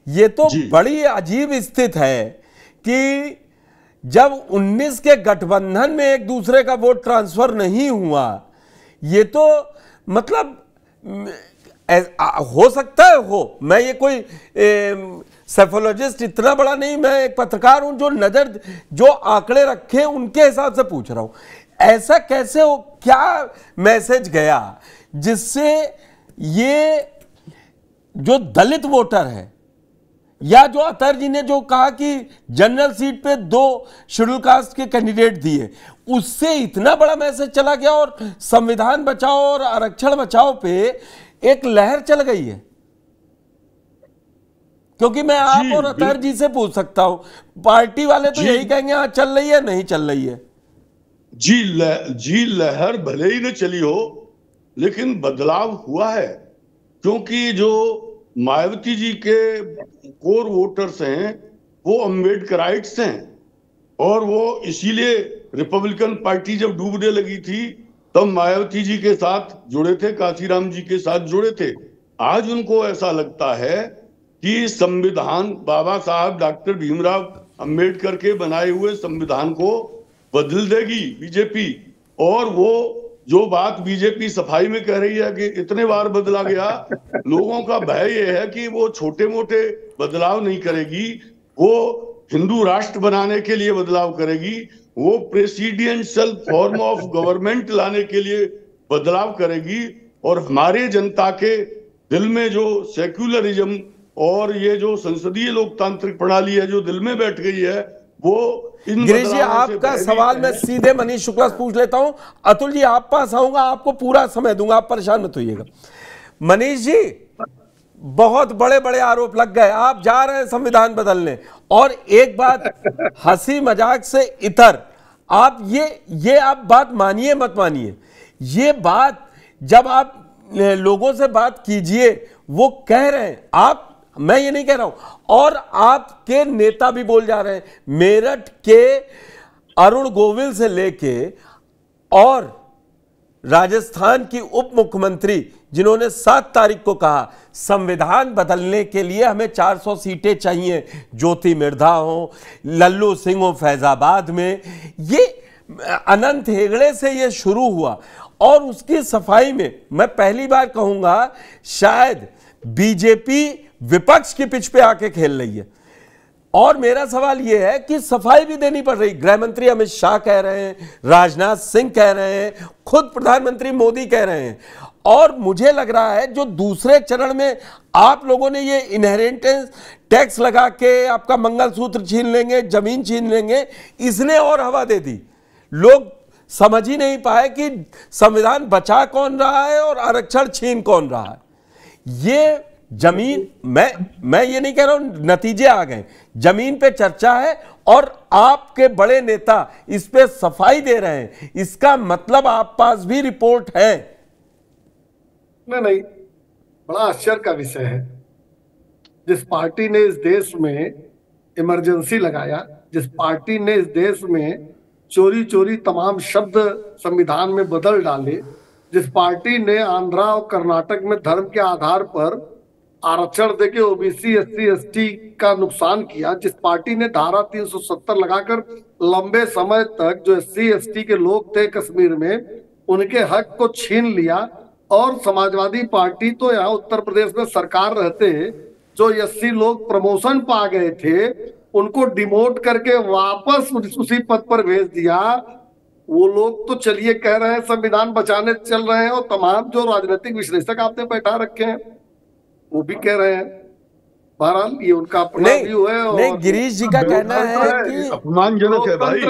ये तो बड़ी अजीब स्थिति है कि जब 19 के गठबंधन में एक दूसरे का वोट ट्रांसफर नहीं हुआ, ये तो मतलब हो सकता है हो, मैं ये कोई साइकोलॉजिस्ट इतना बड़ा नहीं, मैं एक पत्रकार हूं जो आंकड़े रखे उनके हिसाब से पूछ रहा हूं। ऐसा कैसे हो, क्या मैसेज गया जिससे ये जो दलित वोटर है, या जो अतहर जी ने जो कहा कि जनरल सीट पे 2 शेड्यूल कास्ट के कैंडिडेट दिए, उससे इतना बड़ा मैसेज चला गया और संविधान बचाओ और आरक्षण बचाओ पे एक लहर चल गई है? क्योंकि मैं आप और अतहर जी से पूछ सकता हूं, पार्टी वाले तो यही कहेंगे हाँ चल रही है, नहीं चल रही है। जी लहर भले ही न चली हो, लेकिन बदलाव हुआ है। क्योंकि जो मायावती जी के कोर वोटर्स हैं वो अम्बेडकराइट्स हैं, और वो इसीलिए रिपब्लिकन पार्टी जब डूबने लगी थी तब मायावती जी के साथ जुड़े थे, काशीराम जी के साथ जुड़े थे। आज उनको ऐसा लगता है कि संविधान, बाबा साहब डॉक्टर भीमराव अंबेडकर के बनाए हुए संविधान को बदल देगी बीजेपी। और वो जो बात बीजेपी सफाई में कह रही है कि इतने बार बदला गया, लोगों का भय ये है कि वो छोटे मोटे बदलाव नहीं करेगी, वो हिंदू राष्ट्र बनाने के लिए बदलाव करेगी, वो प्रेसिडेंशियल फॉर्म ऑफ गवर्नमेंट लाने के लिए बदलाव करेगी। और हमारे जनता के दिल में जो सेक्युलरिज्म और ये जो संसदीय लोकतांत्रिक प्रणाली है जो दिल में बैठ गई है, वो गिरीश जी, आपका सवाल मैं सीधे मनीष शुक्ला से पूछ लेता हूं। अतुल जी आप पास आऊंगा, आपको पूरा समय दूंगा, आप परेशान मत होइएगा। मनीष जी, बहुत बड़े बड़े आरोप लग गए, आप जा रहे हैं संविधान बदलने, और एक बात हंसी मजाक से इतर, आप ये आप बात मानिए मत मानिए, ये बात जब आप लोगों से बात कीजिए वो कह रहे हैं, आप, मैं ये नहीं कह रहा हूं, और आपके नेता भी बोल जा रहे हैं, मेरठ के अरुण गोविल से लेके और राजस्थान की उप मुख्यमंत्री जिन्होंने 7 तारीख को कहा संविधान बदलने के लिए हमें 400 सीटें चाहिए, ज्योति मिर्धा हो, लल्लू सिंह हो फैजाबाद में, ये अनंत हेगड़े से ये शुरू हुआ। और उसकी सफाई में मैं पहली बार कहूंगा शायद बीजेपी विपक्ष की पिच पे आके खेल रही है। और मेरा सवाल यह है कि सफाई भी देनी पड़ रही, गृह मंत्री अमित शाह कह रहे हैं, राजनाथ सिंह कह रहे हैं, खुद प्रधानमंत्री मोदी कह रहे हैं, और मुझे लग रहा है जो दूसरे चरण में आप लोगों ने ये इनहेरिटेंस टैक्स लगा के आपका मंगलसूत्र छीन लेंगे, जमीन छीन लेंगे, इसने और हवा दे दी। लोग समझ ही नहीं पाए कि संविधान बचा कौन रहा है और आरक्षण छीन कौन रहा है। ये जमीन, मैं ये नहीं कह रहा हूं, नतीजे आ गए, जमीन पे चर्चा है और आपके बड़े नेता इस पे सफाई दे रहे हैं, इसका मतलब आप पास भी रिपोर्ट है। नहीं, बड़ा आश्चर्य का विषय है। जिस पार्टी ने इस देश में इमरजेंसी लगाया, जिस पार्टी ने इस देश में चोरी चोरी तमाम शब्द संविधान में बदल डाले, जिस पार्टी ने आंध्रा और कर्नाटक में धर्म के आधार पर आरक्षण देके ओबीसी एससी एसटी का नुकसान किया, जिस पार्टी ने धारा 370 लगाकर लंबे समय तक जो एससी एसटी के लोग थे कश्मीर में उनके हक को छीन लिया, और समाजवादी पार्टी तो यहाँ उत्तर प्रदेश में सरकार रहते जो एससी लोग प्रमोशन पा गए थे उनको डिमोट करके वापस उसी पद पर भेज दिया। वो लोग तो चलिए कह रहे हैं संविधान बचाने चल रहे हैं, और तमाम जो राजनीतिक विश्लेषक आपने बैठा रखे हैं वो भी कह रहे हैं। बहरहाल ये उनका अपना व्यू है। और नहीं, गिरीश जी का कहना है कि अपमानजनक है भाई,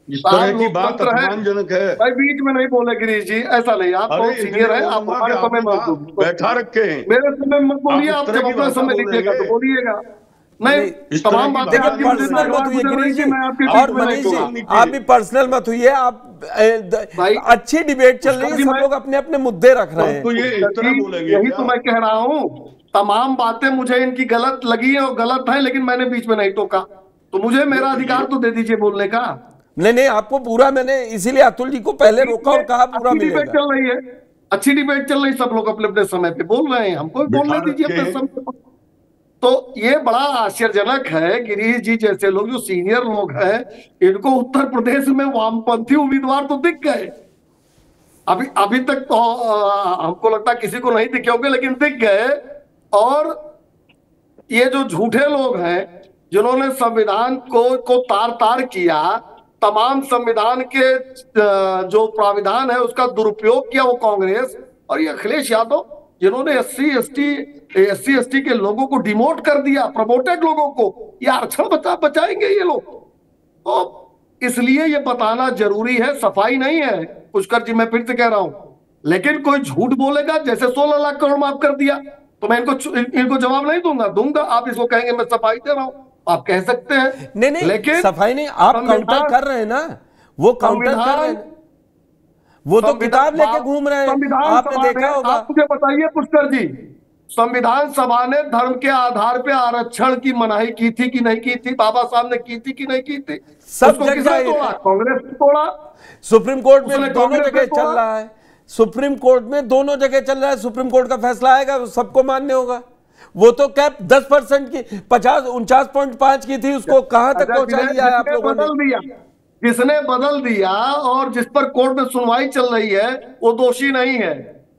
इस तरह की बात अपमानजनक है भाई। बीच में नहीं बोले गिरीश जी, ऐसा नहीं, आप बहुत सीनियर हैं, आप हमारे समय मत बैठा रखे हैं, मेरे समय मत बोलिए, आप जब अपना समय लीजिएगा तो बोलिएगा। नहीं, तमाम बातें पर्सनल मत हुई गिरीश जी, और मनीष जी आप भी पर्सनल मत हुई है, आप अच्छी डिबेट चल रही है, सब लोग अपने अपने मुद्दे रख रहे हैं, तो ये इस तरह बोलेंगे। यही तो मैं कह रहा हूँ, तमाम बातें मुझे इनकी गलत लगी है और गलत है, लेकिन मैंने बीच में नहीं टोका, तो मुझे मेरा अधिकार तो दे दीजिए बोलने का। नहीं, आपको पूरा, मैंने इसीलिए अतुल जी को पहले रोका और कहा पूरा मिलेगा। डिबेट चल रही है, अच्छी डिबेट चल रही, सब लोग अपने अपने समय पे बोल रहे हैं, हमको बोलने दीजिए अपने समय पे। तो ये बड़ा आश्चर्यजनक है, गिरीश जी जैसे लोग जो सीनियर लोग हैं, इनको उत्तर प्रदेश में वामपंथी उम्मीदवार तो दिख गए। अभी तक तो हमको लगता है किसी को नहीं दिखे होंगे, लेकिन दिख गए। और ये जो झूठे लोग हैं जिन्होंने संविधान को तार तार किया, तमाम संविधान के जो प्राविधान है उसका दुरुपयोग किया वो कांग्रेस, और ये अखिलेश यादव जिन्होंने एससी एसटी के लोगों को डिमोट कर दिया, प्रमोटेड लोगों को, ये आरक्षण बचाएंगे ये लोग। तो इसलिए ये बताना जरूरी है, सफाई नहीं है पुष्कर जी, मैं फिर से कह रहा हूं। लेकिन कोई झूठ बोलेगा, जैसे 16 लाख करोड़ माफ कर दिया, तो मैं इनको जवाब नहीं दूंगा। आप इसको कहेंगे मैं सफाई दे रहा हूं, आप कह सकते हैं। नहीं, लेकिन सफाई नहीं, आप काउंटर कर रहे हैं ना, वो काउंटर कर रहे हैं, वो तो किताब लेके घूम रहे हैं, आपने देखा होगा। आप मुझे बताइए पुष्कर जी, संविधान सभा ने धर्म के आधार पे आरक्षण की मनाही की थी कि नहीं की थी? बाबा साहब ने की थी कि नहीं की थी? सब जगह तोड़ा, कांग्रेस ने तोड़ा। सुप्रीम कोर्ट में दोनों जगह चल रहा है, सुप्रीम कोर्ट में दोनों जगह चल रहा है। सुप्रीम कोर्ट का फैसला आएगा, सबको मान्य होगा। वो तो कैप 10% की 49.5 की थी, उसको कहां तक पहुंचा दिया है आप लोगों ने? जिसने बदल दिया और जिस पर कोर्ट में सुनवाई चल रही है वो दोषी नहीं है।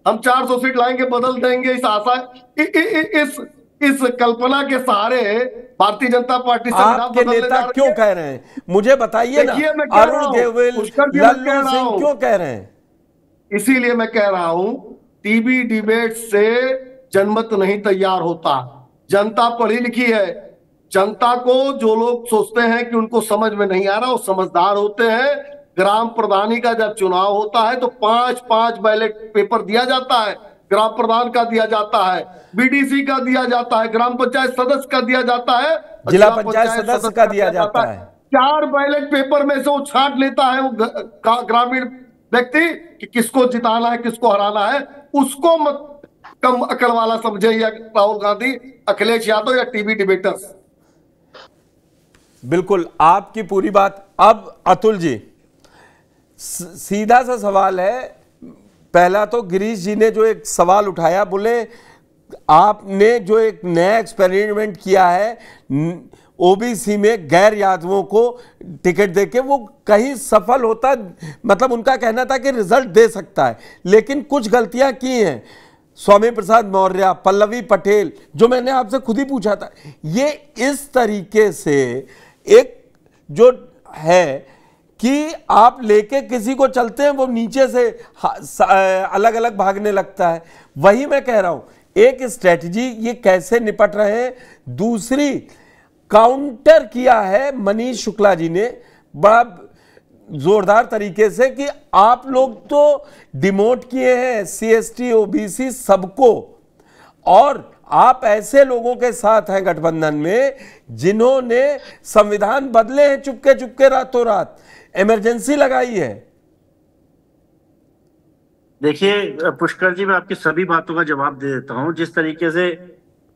हम 400 सीट लाएंगे, बदल देंगे, इस आशा इस कल्पना के सहारे भारतीय जनता पार्टी आपके नेता क्यों कह रहे हैं, मुझे बताइए ना। अरुण देवल, लल्लू सिंह क्यों कह रहे हैं? इसीलिए मैं कह रहा हूं, टीवी डिबेट से जनमत नहीं तैयार होता। जनता पढ़ी लिखी है। जनता को जो लोग सोचते हैं कि उनको समझ में नहीं आ रहा, वो समझदार होते हैं। ग्राम प्रधानी का जब चुनाव होता है तो 5-5 बैलेट पेपर दिया जाता है। ग्राम प्रधान का दिया जाता है, बीडीसी का दिया जाता है, ग्राम पंचायत सदस्य का दिया जाता है, जिला पंचायत सदस्य का दिया जाता है। 4 बैलेट पेपर में से वो छांट लेता है वो ग्रामीण व्यक्ति कि किसको जिताना है, किसको हराना है। उसको मत कम अकल वाला समझे, या राहुल गांधी, अखिलेश यादव या टीवी डिबेटर्स। बिल्कुल आपकी पूरी बात। अब अतुल जी, सीधा सा सवाल है। पहला तो गिरीश जी ने जो एक सवाल उठाया, बोले आपने जो एक नया एक्सपेरिमेंट किया है ओबीसी में गैर यादवों को टिकट देके, वो कहीं सफल होता, मतलब उनका कहना था कि रिजल्ट दे सकता है, लेकिन कुछ गलतियां की हैं। स्वामी प्रसाद मौर्य, पल्लवी पटेल, जो मैंने आपसे खुद ही पूछा था, ये इस तरीके से एक जो है कि आप लेके किसी को चलते हैं, वो नीचे से अलग अलग भागने लगता है। वही मैं कह रहा हूं, एक स्ट्रेटजी ये कैसे निपट रहे हैं। दूसरी, काउंटर किया है मनीष शुक्ला जी ने बड़ा जोरदार तरीके से कि आप लोग तो डिमोट किए हैं SC ST OBC सबको, और आप ऐसे लोगों के साथ हैं गठबंधन में जिन्होंने संविधान बदले हैं चुपके चुपके, रातों रात इमरजेंसी लगाई है। देखिए पुष्कर जी, मैं आपकी सभी बातों का जवाब दे देता हूं। जिस तरीके से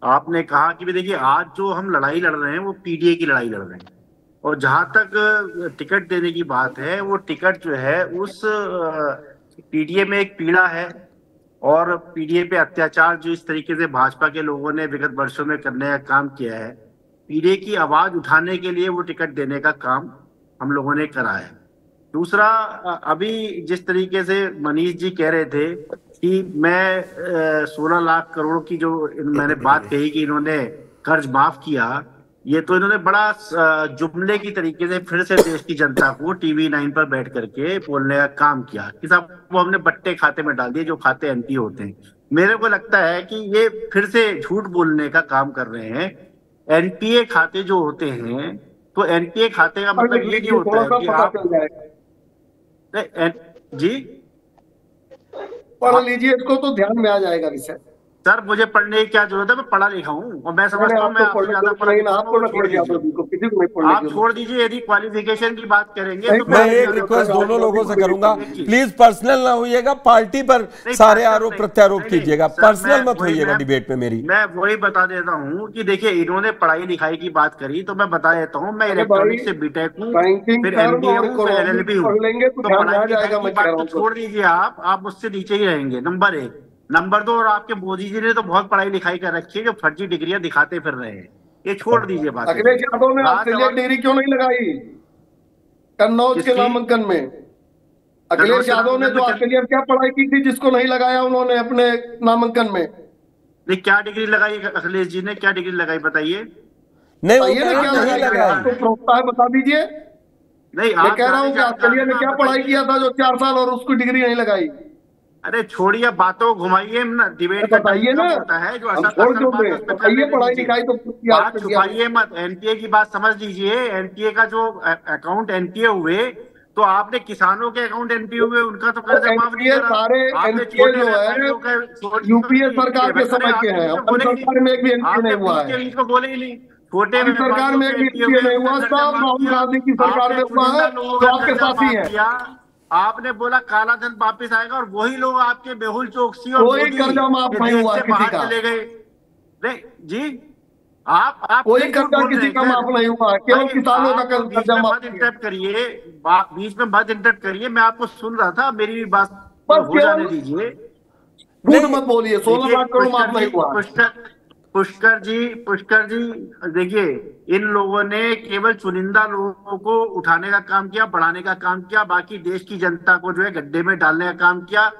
आपने कहा कि देखिए आज जो हम लड़ाई लड़ रहे हैं वो पीडीए की लड़ाई लड़ रहे हैं, और जहां तक टिकट देने की बात है, वो टिकट जो है उस पीडीए में एक पीड़ा है, और पीडीए पे अत्याचार जो इस तरीके से भाजपा के लोगों ने विगत वर्षों में करने का काम किया है, पीडीए की आवाज उठाने के लिए वो टिकट देने का काम हम लोगों ने करा है। दूसरा, अभी जिस तरीके से मनीष जी कह रहे थे कि मैं 16 लाख करोड़ की जो मैंने बात कही कि इन्होंने कर्ज माफ किया, ये तो इन्होंने बड़ा जुमले की तरीके से फिर से देश की जनता को टीवी 9 पर बैठ करके बोलने का काम किया कि साहब वो हमने बट्टे खाते में डाल दिए, जो खाते एनपी होते हैं। मेरे को लगता है कि ये फिर से झूठ बोलने का काम कर रहे हैं। एनपीए खाते जो होते हैं, तो एनपीए खाते का मतलब ये नहीं होता है कि आप जी पढ़ लीजिए, इसको तो ध्यान में आ जाएगा विषय। सर मुझे पढ़ने की क्या जरूरत है, मैं पढ़ा लिखा हूँ और मैं समझता हूँ मैं आपसे ज्यादा पढ़ा लिखा हूँ। आप छोड़ दीजिए, यदि क्वालिफिकेशन की बात करेंगे तो मैं एक रिक्वेस्ट दोनों लोगों से करूंगा, प्लीज पर्सनल ना होइएगा, पार्टी पर सारे आरोप प्रत्यारोप कीजिएगा, पर्सनल मत होइएगा डिबेट में मेरी। मैं वही बता देता हूँ कि देखिए इन्होंने पढ़ाई लिखाई की बात करी, तो मैं बता देता हूँ मैं इलेक्ट्रॉनिक्स से बीटेक हूँ, फिर एमबीए हूँ, फिर एलएलबी हूँ। तो पढ़ाई लिखाई की बात तो छोड़ दीजिए, आप मुझसे नीचे ही रहेंगे। नंबर 1। नंबर 2, और आपके मोदी जी ने तो बहुत पढ़ाई लिखाई कर रखी है, जो फर्जी डिग्रियां दिखाते फिर रहे हैं, ये छोड़ दीजिए बात। अखिलेश यादव ने ऑस्ट्रेलिया डिग्री क्यों नहीं लगाई कन्नौज के नामांकन में? अखिलेश यादव ने जो ऑस्ट्रेलिया में क्या पढ़ाई की थी जिसको नहीं लगाया उन्होंने अपने नामांकन में? नहीं, क्या डिग्री लगाई अखिलेश जी ने, क्या डिग्री लगाई बताइए? नहीं, वो नहीं लगाया, तो प्रोत्साहन बता दीजिए। नहीं, मैं कह रहा हूँ कि ऑस्ट्रेलिया में क्या पढ़ाई किया था जो 4 साल और उसको डिग्री नहीं लगाई? अरे छोड़िए, बातों घुमाइए ना, डिबेट का बताइए ना, होता है जो हम छोड़ क्यों दे? बताइए पढ़ाई लिखाई तो बात छुपाइए मत। एनपीए की बात समझ लीजिए। एनपीए का जो अकाउंट एनपीए हुए, तो आपने किसानों के अकाउंट एनपीए हुए, उनका तो कर्ज माफ नहीं करा। सारे एनपीए जो है यूपीए सरकार के समय के हैं, अपनी सरकार में एक भी एनपीए नहीं हुआ है। बीच में बोले ही नहीं, छोटे सरकार में एक भी एनपीए नहीं हुआ, सब राहुल गांधी की सरकार में हुआ है जो आपके साथी है। आपने बोला काला धन वापस आएगा, और वही लोग आपके मेहुल चोकसी और कोई कर्जा माफ नहीं हुआ किसी का। चले गए। नहीं जी, आप कोई कर्जा किसी का माफ नहीं हुआ, केवल किसानों का कर्जा माफ। इंटरप्ट करिए, बीच में मत इंटरप्ट करिए, मैं आपको सुन रहा था, मेरी बात हो जाने दीजिए। झूठ मत बोलिए, 16 लाख करोड़ माफ नहीं हुआ। पुष्कर जी देखिए, इन लोगों ने केवल चुनिंदा लोगों को उठाने का काम किया, बढ़ाने का काम किया, बाकी देश की जनता को जो है गड्ढे में डालने का काम किया।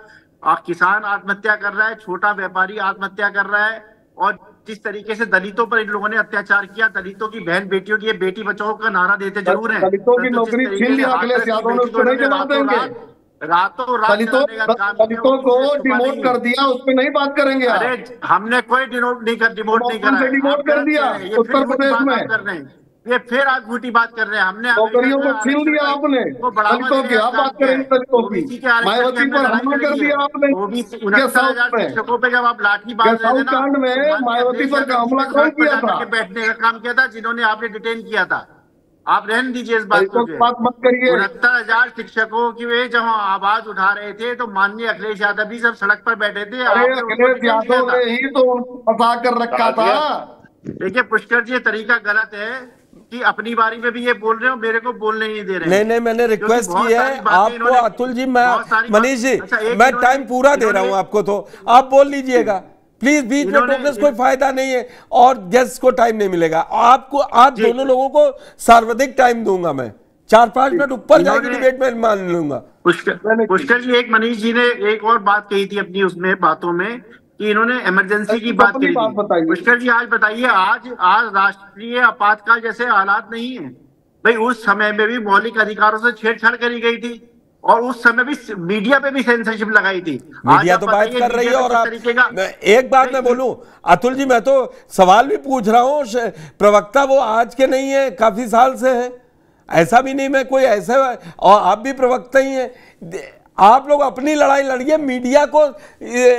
किसान आत्महत्या कर रहा है, छोटा व्यापारी आत्महत्या कर रहा है, और जिस तरीके से दलितों पर इन लोगों ने अत्याचार किया, दलितों की बहन बेटियों की, ये बेटी बचाओ का नारा देते जरूर है, दलितों की नौकरी छीन लिया अखिलेश यादव ने, उसको नहीं जवाब देंगे। रातों रात दलितों को डिमोट कर दिया, उस पर नहीं बात करेंगे। अरे हमने कोई डिमोट नहीं कर दिया उत्तर प्रदेश में, ये फिर आप झूठी बात कर रहे हैं। हमने नौकरियों को छीन लिया आपने दलितों की, आप बात करेंगे दलितों की। मायावती पर हमला कर दिया आपने। 69,000 शिक्षकों पे जब आप लाठी बांध रहे थे ना, कांड में मायावती पर हमला कौन किया था? बैठने का काम किया था जिन्होंने आपने डिटेन किया था। आप रहने दीजिए इस बात को, बात मत करिए। 69,000 शिक्षकों की वे जब आवाज उठा रहे थे, तो माननीय अखिलेश यादव भी सब सड़क पर बैठे थे। अखिलेश यादव ने ही तो फंसा कर रखा था। देखिए पुष्कर जी, ये तरीका गलत है कि अपनी बारी में भी ये बोल रहे हो, मेरे को बोलने नहीं दे रहे। नहीं, मैंने रिक्वेस्ट की है आपको अतुल जी, मैं मनीष जी, मैं टाइम पूरा दे रहा हूं आपको, तो आप बोल लीजिएगा प्लीज, बीच में टोकने से कोई फायदा नहीं है, और गेस्ट को टाइम नहीं मिलेगा। आपको, आप दोनों लोगों को सर्वाधिक टाइम दूंगा मैं, 4-5 मिनट ऊपर जाएगी डिबेट में मान लूंगा। पुष्कर जी, एक मनीष जी ने एक और बात कही थी अपनी उसमें बातों में, कि इन्होंने इमरजेंसी की बात कही थी। पुष्कर जी आज बताइए, आज राष्ट्रीय आपातकाल जैसे हालात नहीं है भाई। उस समय में भी मौलिक अधिकारों से छेड़छाड़ करी गई थी, और उस समय भी मीडिया पे भी सेंसरशिप लगाई थी। मीडिया तो बात कर रही है, और आप एक बात मैं बोलूं अतुल जी, मैं तो सवाल भी पूछ रहा हूं, प्रवक्ता वो आज के नहीं है, काफी साल से है, ऐसा भी नहीं मैं कोई ऐसे, और आप भी प्रवक्ता ही हैं। आप लोग अपनी लड़ाई लड़िए, मीडिया को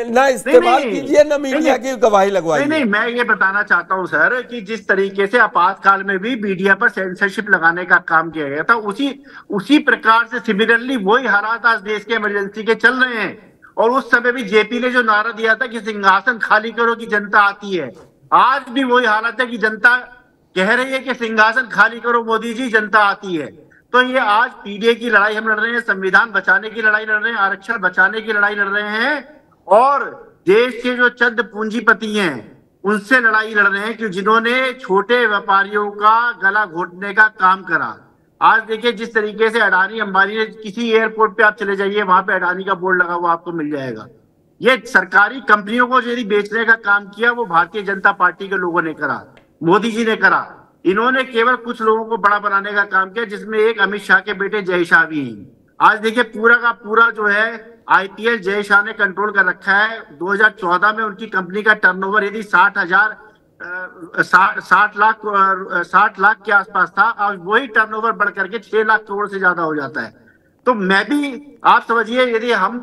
ना इस्तेमाल कीजिए, ना मीडिया की गवाही लगवाइए। नहीं, मैं ये बताना चाहता हूं सर, कि जिस तरीके से आपातकाल में भी मीडिया पर सेंसरशिप लगाने का काम किया गया था, उसी प्रकार से सिमिलरली वही हालात आज देश के इमरजेंसी के चल रहे हैं। और उस समय भी जेपी ने जो नारा दिया था कि सिंहासन खाली करो कि जनता आती है, आज भी वही हालत है कि जनता कह रही है कि सिंहासन खाली करो मोदी जी, जनता आती है। तो ये आज पीडीए की लड़ाई हम लड़ रहे हैं, संविधान बचाने की लड़ाई लड़ रहे हैं, आरक्षण बचाने की लड़ाई लड़ रहे हैं, और देश के जो चंद पूंजीपति हैं उनसे लड़ाई लड़ रहे हैं, कि जिन्होंने छोटे व्यापारियों का गला घोटने का काम करा। आज देखिए जिस तरीके से अडानी अंबानी ने, किसी एयरपोर्ट पे आप चले जाइए, वहां पे अडानी का बोर्ड लगा हुआ आपको मिल जाएगा। ये सरकारी कंपनियों को यदि बेचने का काम किया, वो भारतीय जनता पार्टी के लोगों ने करा, मोदी जी ने करा। इन्होंने केवल कुछ लोगों को बड़ा बनाने का काम किया, जिसमें एक अमित शाह के बेटे जय शाह भी हैं। आज देखिए पूरा का पूरा जो है आईपीएल जय शाह ने कंट्रोल कर रखा है। 2014 में उनकी कंपनी का टर्नओवर यदि 60 लाख के आसपास था, आज वही टर्नओवर बढ़ करके 6 लाख करोड़ से ज्यादा हो जाता है। तो मैं भी, आप समझिए, यदि हम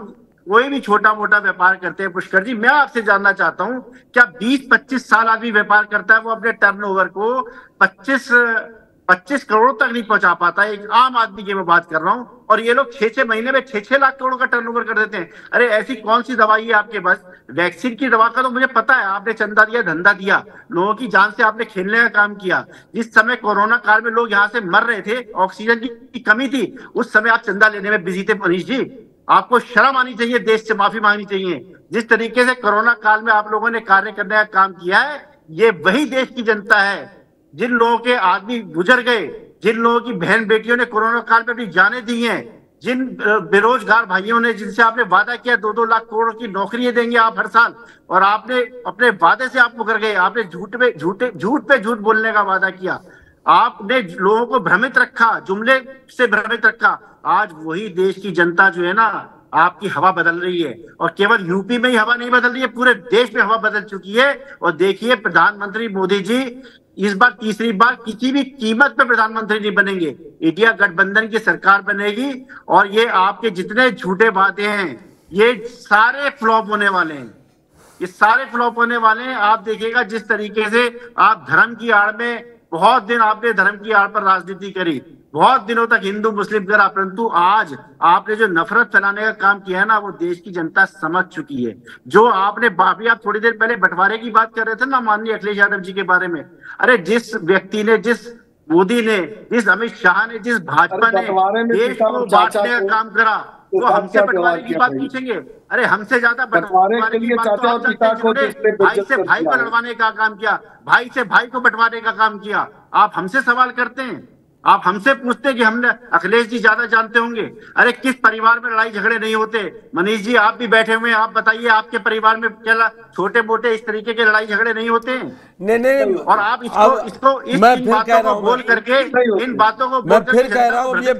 कोई भी छोटा मोटा व्यापार करते हैं, पुष्कर जी मैं आपसे जानना चाहता हूं, क्या 20-25 साल आदमी व्यापार करता है, वो अपने टर्नओवर को 25 करोड़ तक नहीं पहुंचा पाता, एक आम आदमी की मैं बात कर रहा हूं, और ये लोग 6-6 महीने में 6-6 लाख करोड़ का टर्नओवर कर देते हैं। अरे ऐसी कौन सी दवाई है आपके पास? वैक्सीन की दवा का तो मुझे पता है, आपने चंदा दिया, धंधा दिया, लोगों की जान से आपने खेलने का काम किया। जिस समय कोरोना काल में लोग यहाँ से मर रहे थे, ऑक्सीजन की कमी थी, उस समय आप चंदा लेने में बिजी थे मनीष जी। आपको शर्म आनी चाहिए, देश से माफी मांगनी चाहिए। जिस तरीके से कोरोना काल में आप लोगों ने कार्य करने का काम किया है, ये वही देश की जनता है। जिन लोगों के आदमी गुजर गए, जिन लोगों की बहन बेटियों ने कोरोना काल में अपनी जानें दी हैं, जिन बेरोजगार भाइयों ने, जिनसे आपने वादा किया 2-2 लाख करोड़ की नौकरियां देंगे आप हर साल, और आपने अपने वादे से आप मुकर गए। आपने झूठ पे झूठ बोलने का वादा किया, आपने लोगों को भ्रमित रखा, जुमले से भ्रमित रखा। आज वही देश की जनता जो है ना, आपकी हवा बदल रही है। और केवल यूपी में ही हवा नहीं बदल रही है, पूरे देश में हवा बदल चुकी है। और देखिए, प्रधानमंत्री मोदी जी इस बार तीसरी बार किसी भी कीमत पे प्रधानमंत्री नहीं बनेंगे। इंडिया गठबंधन की सरकार बनेगी, और ये आपके जितने झूठे वादे हैं ये सारे फ्लॉप होने वाले हैं, ये सारे फ्लॉप होने वाले हैं। आप देखिएगा जिस तरीके से आप धर्म की आड़ में, बहुत दिन आपने धर्म की आड़ पर राजनीति करी, बहुत दिनों तक हिंदू मुस्लिम करा, परंतु आज आपने जो नफरत फैलाने का काम किया है ना, वो देश की जनता समझ चुकी है। जो आपने अभी आप थोड़ी देर पहले बंटवारे की बात कर रहे थे ना, माननीय अखिलेश यादव जी के बारे में। अरे जिस व्यक्ति ने, जिस मोदी ने, जिस अमित शाह ने, जिस भाजपा ने देश को बांटने का काम करा, वो हमसे बंटवारे की बात पूछेंगे? अरे हमसे ज्यादा बंटवारे की बात तो आप भाई से भाई को लड़वाने का काम किया, भाई से भाई को बंटवाने का काम किया। आप हमसे सवाल करते हैं, आप हमसे पूछते हैं कि हमने, अखिलेश जी ज्यादा जानते होंगे। अरे किस परिवार में लड़ाई झगड़े नहीं होते? मनीष जी आप भी बैठे हुए हैं, आप बताइए आपके परिवार में क्या छोटे मोटे इस तरीके के लड़ाई झगड़े नहीं होते हैं? नहीं। और आप इसको इन बातों को बोल करके, इन बातों को मैं फिर कह रहा हूँ, ये